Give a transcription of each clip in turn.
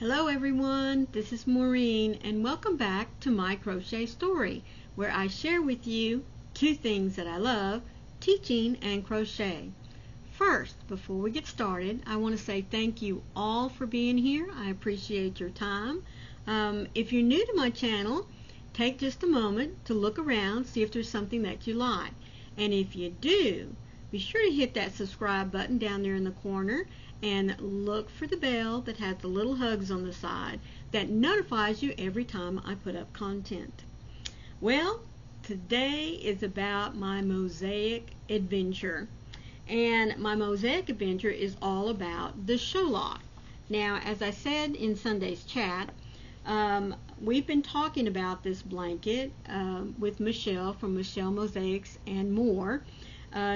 Hello everyone, this is Maureen and welcome back to my crochet story where I share with you two things that I love, teaching and crochet. First, before we get started, I want to say thank you all for being here. I appreciate your time. If you're new to my channel, take just a moment to look around, see if there's something that you like. And if you do, be sure to hit that subscribe button down there in the corner and look for the bell that has the little hugs on the side that notifies you every time I put up content. Well, today is about my mosaic adventure. And my mosaic adventure is all about the Sholock. Now, as I said in Sunday's chat, we've been talking about this blanket with Michelle from Michelle Mosaics and More.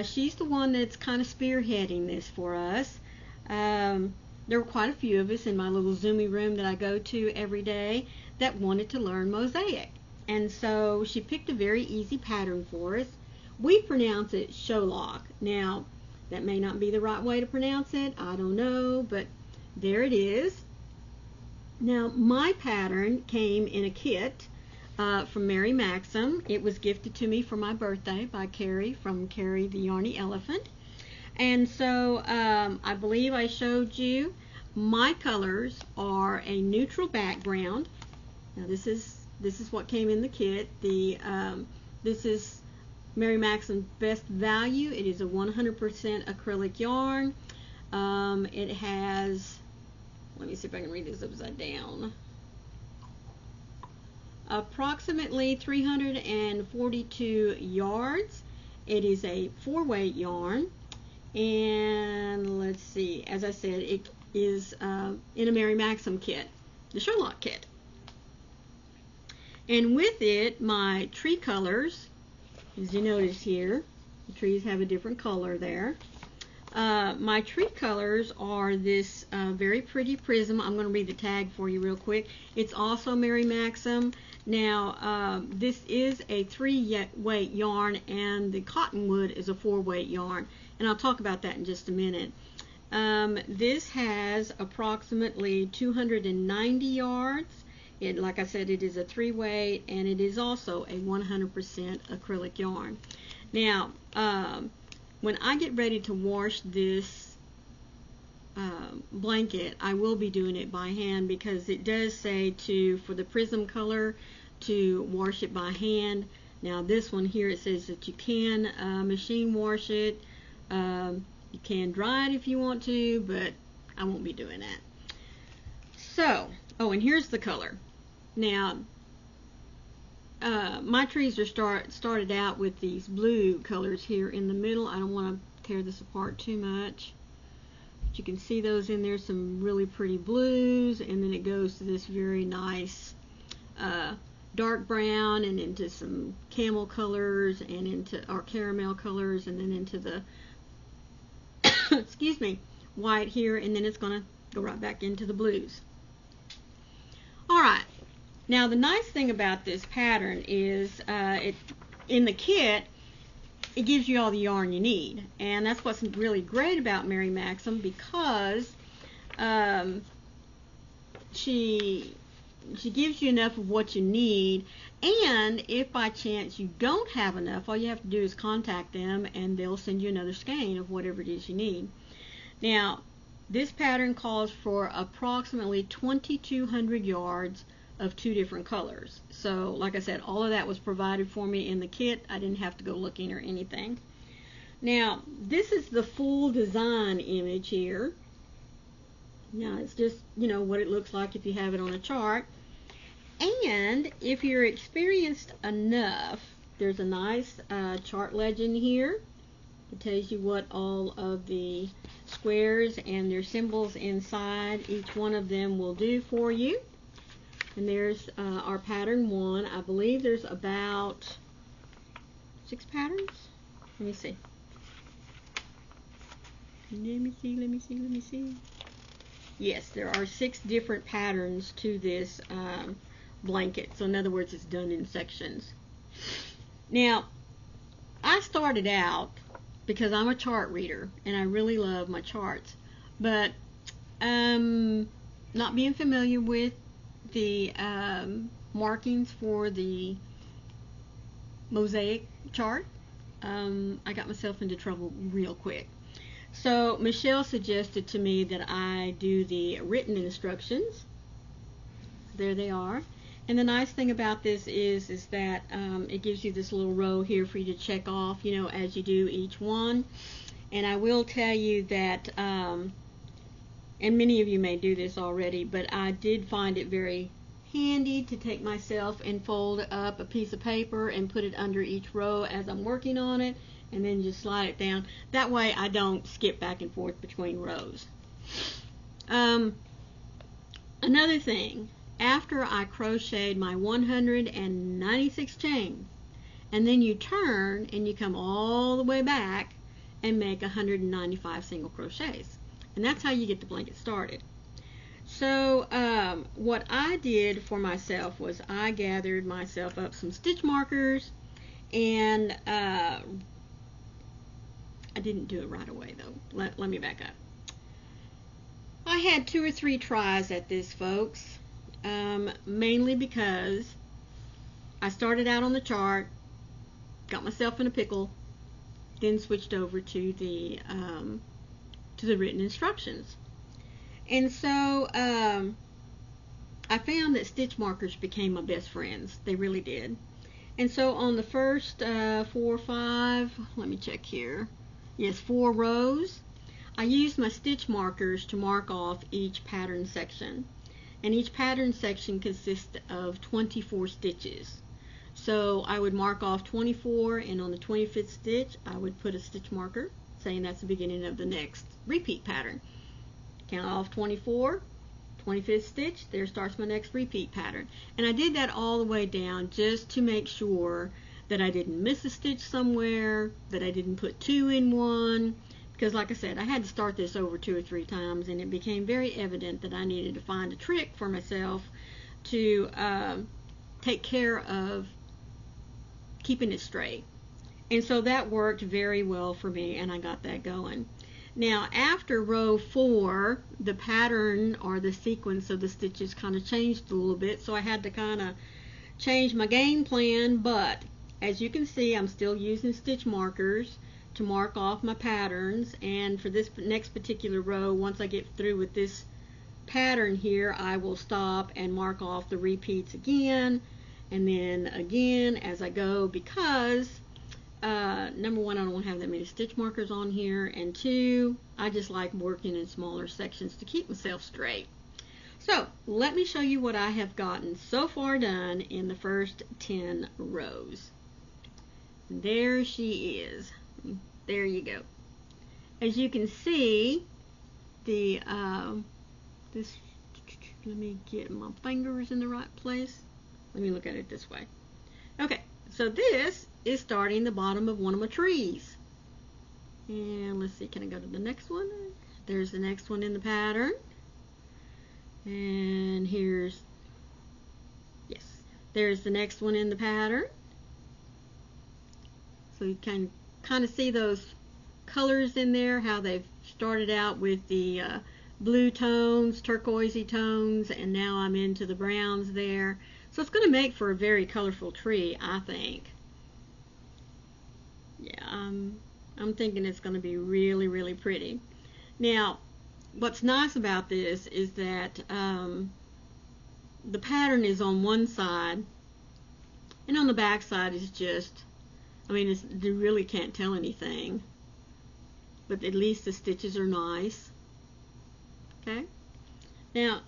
She's the one that's kind of spearheading this for us. There were quite a few of us in my little Zoomy room that I go to every day that wanted to learn mosaic. And so she picked a very easy pattern for us. We pronounce it Sholock. Now, that may not be the right way to pronounce it. I don't know, but there it is. Now, my pattern came in a kit from Mary Maxim. It was gifted to me for my birthday by Carrie from Carrie the Yarny Elephant. And so I believe I showed you my colors are a neutral background. Now this is what came in the kit. This is Mary Maxim's best value. It is a 100% acrylic yarn. It has, let me see if I can read this upside down, approximately 342 yards. It is a 4-weight yarn. And let's see, as I said, it is in a Mary Maxim kit, the Sholock kit. And with it, my tree colors, as you notice here, the trees have a different color there. My tree colors are this very pretty prism. I'm going to read the tag for you real quick. It's also Mary Maxim. Now, this is a 3-weight yarn, and the cottonwood is a 4-weight yarn. And I'll talk about that in just a minute. This has approximately 290 yards. Like I said, it is a 3-weight, and it is also a 100% acrylic yarn. Now, when I get ready to wash this blanket, I will be doing it by hand because it does say for the prism color to wash it by hand. Now, this one here, it says that you can machine wash it. You can dry it if you want to, but I won't be doing that. So, oh, and here's the color. Now, my trees are started out with these blue colors here in the middle. I don't want to tear this apart too much. But you can see those in there, some really pretty blues, and then it goes to this very nice dark brown and into some camel colors and into our caramel colors, and then into the excuse me, white here, and then it's going to go right back into the blues. Alright, now the nice thing about this pattern is in the kit, it gives you all the yarn you need, and that's what's really great about Mary Maxim, because she gives you enough of what you need, and if by chance you don't have enough, all you have to do is contact them and they'll send you another skein of whatever it is you need. Now, this pattern calls for approximately 2,200 yards of 2 different colors. So, like I said, all of that was provided for me in the kit. I didn't have to go looking or anything. Now, this is the full design image here. Now, it's just, you know, what it looks like if you have it on a chart. And if you're experienced enough, there's a nice chart legend here. It tells you what all of the squares and their symbols inside each one of them will do for you. And there's our pattern 1. I believe there's about 6 patterns. Let me see. Let me see. Yes, there are 6 different patterns to this blanket. So in other words, it's done in sections. Now, I started out because I'm a chart reader and I really love my charts, but not being familiar with the markings for the mosaic chart, I got myself into trouble real quick. So Michelle suggested to me that I do the written instructions. There they are. And the nice thing about this is that it gives you this little row here for you to check off, you know, as you do each one. And I will tell you that, and many of you may do this already, but I did find it very handy to take myself and fold up a piece of paper and put it under each row as I'm working on it, and then just slide it down. That way I don't skip back and forth between rows. Another thing, after I crocheted my 196 chains, and then you turn and you come all the way back and make 195 single crochets, and that's how you get the blanket started. So what I did for myself was I gathered myself up some stitch markers, and I didn't do it right away though. Let me back up. I had 2 or 3 tries at this, folks, mainly because I started out on the chart, got myself in a pickle, then switched over to the written instructions. And so I found that stitch markers became my best friends. They really did. And so on the first 4 or 5, let me check here. Yes, 4 rows, I used my stitch markers to mark off each pattern section. And each pattern section consists of 24 stitches. So I would mark off 24, and on the 25th stitch I would put a stitch marker saying that's the beginning of the next repeat pattern. Count off 24, 25th stitch, there starts my next repeat pattern. And I did that all the way down just to make sure that I didn't miss a stitch somewhere, that I didn't put 2 in one, because like I said, I had to start this over 2 or 3 times, and it became very evident that I needed to find a trick for myself to take care of keeping it straight. And so that worked very well for me, and I got that going. Now after row 4, the pattern or the sequence of the stitches kind of changed a little bit, so I had to kind of change my game plan, but as you can see, I'm still using stitch markers to mark off my patterns. And for this next particular row, once I get through with this pattern here, I will stop and mark off the repeats again, and then again as I go, because number 1, I don't want to have that many stitch markers on here, and 2, I just like working in smaller sections to keep myself straight. So let me show you what I have gotten so far done in the first 10 rows. There she is. There you go. As you can see, the this, let me get my fingers in the right place. Let me look at it this way. Okay, so this is starting the bottom of one of my trees. And let's see, can I go to the next one? There's the next one in the pattern. And here's, yes, there's the next one in the pattern. So you can kind of see those colors in there, how they've started out with the blue tones, turquoisey tones, and now I'm into the browns there. So it's going to make for a very colorful tree, I think. Yeah, I'm thinking it's going to be really, really pretty. Now, what's nice about this is that the pattern is on one side, and on the back side is just, I mean, you really can't tell anything, but at least the stitches are nice. Okay, now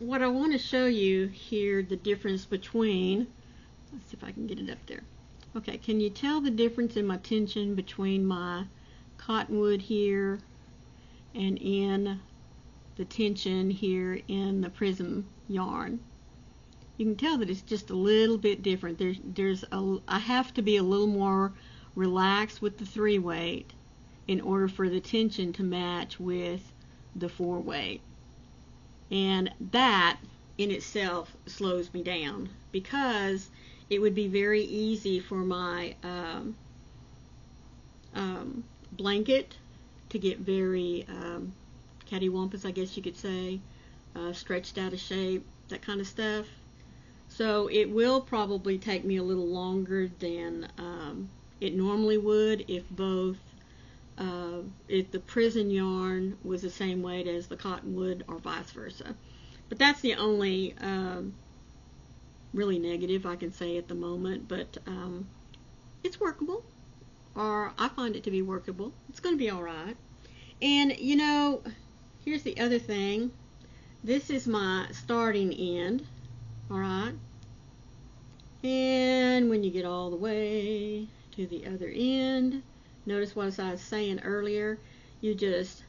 what I want to show you here, the difference between, let's see if I can get it up there. Okay, can you tell the difference in my tension between my cottonwood here and in the tension here in the prism yarn? You can tell that it's just a little bit different. I have to be a little more relaxed with the 3-weight in order for the tension to match with the 4-weight. And that in itself slows me down, because it would be very easy for my blanket to get very cattywampus, I guess you could say, stretched out of shape, that kind of stuff. So it will probably take me a little longer than it normally would if if the prison yarn was the same weight as the cottonwood or vice versa. But that's the only really negative I can say at the moment, but it's workable, or I find it to be workable. It's going to be alright. And you know, here's the other thing. This is my starting end, alright? And when you get all the way to the other end, notice what I was saying earlier, you just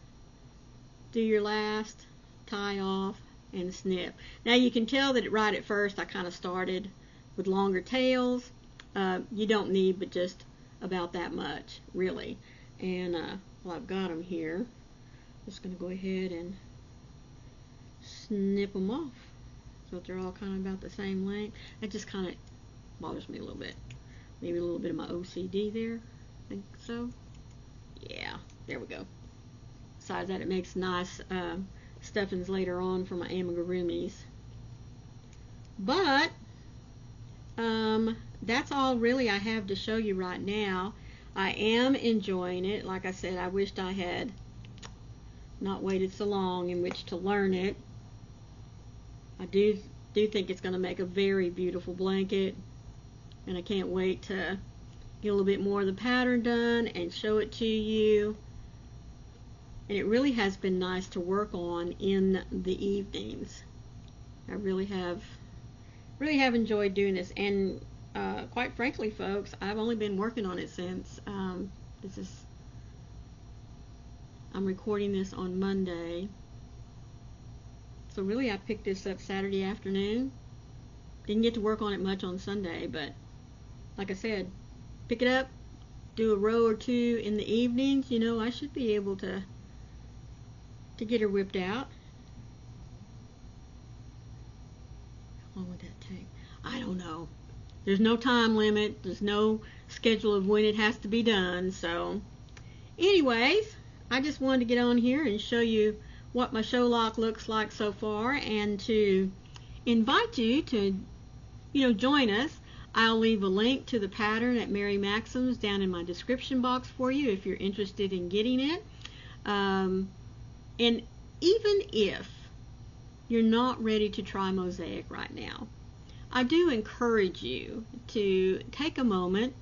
do your last, tie off, and snip. Now you can tell that right at first I kind of started with longer tails. You don't need but just about that much, really. And well, I've got them here. Just going to go ahead and snip them off so that they're all kind of about the same length. That just kind of bothers me a little bit. Maybe a little bit of my OCD there. I think so. Yeah, there we go. Besides that, it makes nice stuffings later on for my amigurumis. But that's all really I have to show you right now. I am enjoying it. Like I said, I wished I had not waited so long in which to learn it. I do think it's going to make a very beautiful blanket, and I can't wait to get a little bit more of the pattern done and show it to you. And it really has been nice to work on in the evenings. I really have enjoyed doing this, and quite frankly, folks, I've only been working on it since I'm recording this on Monday. So really I picked this up Saturday afternoon. Didn't get to work on it much on Sunday, but like I said, pick it up, do a row or two in the evenings. You know, I should be able to get her whipped out. How long would that take? I don't know. There's no time limit. There's no schedule of when it has to be done. So anyways, I just wanted to get on here and show you what my Sholock looks like so far, and to invite you to, you know, join us. I'll leave a link to the pattern at Mary Maxim's down in my description box for you if you're interested in getting it. And even if you're not ready to try mosaic right now, I do encourage you to take a moment,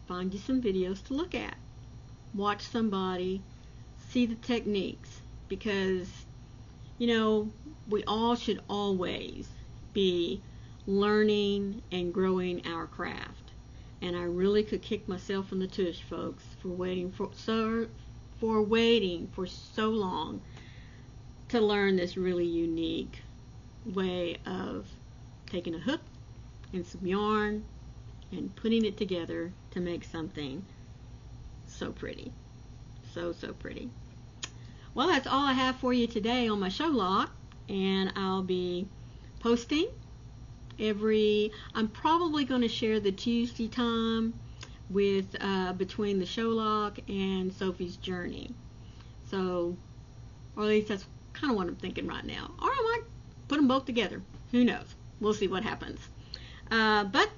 find you some videos to look at, watch somebody, see the techniques, because you know, we all should always be learning and growing our craft. And I really could kick myself in the tush, folks, for waiting for so long to learn this really unique way of taking a hook and some yarn and putting it together to make something so pretty. So pretty. Well, that's all I have for you today on my Sholock, and I'll be posting I'm probably going to share the Tuesday time with between the Sholock and Sophie's Journey. So, or at least that's kind of what I'm thinking right now. Or I might put them both together. Who knows? We'll see what happens. But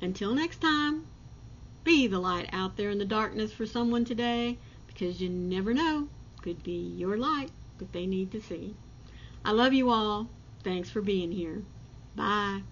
until next time, be the light out there in the darkness for someone today, because you never know. Could be your light that they need to see. I love you all. Thanks for being here. Bye.